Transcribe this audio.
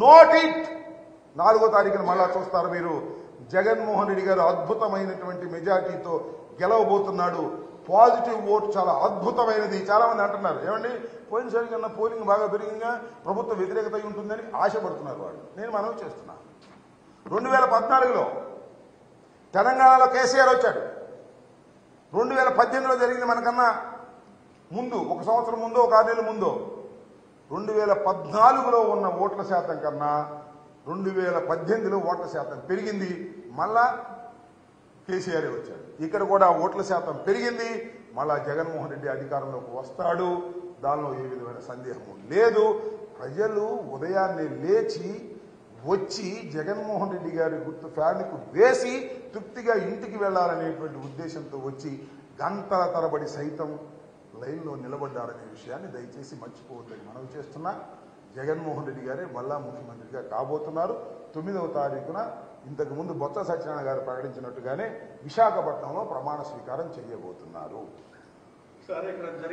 Note it. 4వ తారీఖున మళ్ళా చూస్తారు మీరు. జగన్మోహన్ రెడ్డి గారు అద్భుతమైనటువంటి మెజార్టీతో గెలవబోతున్నాడు. పాజిటివ్ ఓట్ చాలా అద్భుతమైనది. చాలా మంది అంటున్నారు, ఏమండి పోయినసారి కన్నా పోలింగ్ బాగా పెరిగిందిగా, ప్రభుత్వ వ్యతిరేకత ఉంటుందని ఆశపడుతున్నారు వాళ్ళు. నేను మనవి చేస్తున్నా, 2014లో తెలంగాణలో కేసీఆర్ వచ్చాడు. 2018లో జరిగింది మనకన్నా ముందు, 1 సంవత్సరం ముందో 6 నెలల ముందో. 2014లో ఉన్న ఓట్ల శాతం కన్నా 2018లో ఓట్ల శాతం పెరిగింది. మళ్ళా కేసీఆర్ వచ్చాడు. ఇక్కడ కూడా ఓట్ల శాతం పెరిగింది. మళ్ళా జగన్మోహన్ రెడ్డి అధికారంలోకి వస్తాడు. దానిలో ఏ విధమైన సందేహం లేదు. ప్రజలు ఉదయాన్నే లేచి వచ్చి జగన్మోహన్ రెడ్డి గారి గుర్తు ఫ్యాన్కు వేసి తృప్తిగా ఇంటికి వెళ్లాలనేటువంటి ఉద్దేశంతో వచ్చి గంటల తరబడి సైతం లైన్లో నిలబడ్డారనే విషయాన్ని దయచేసి మర్చిపోవద్దని మనవి చేస్తున్నా. జగన్మోహన్ రెడ్డి గారే మళ్ళా ముఖ్యమంత్రిగా కాబోతున్నారు. 9వ తారీఖున ఇంతకుముందు బొత్స సత్యనారాయణ గారు ప్రకటించినట్టుగానే విశాఖపట్నంలో ప్రమాణ స్వీకారం చేయబోతున్నారు.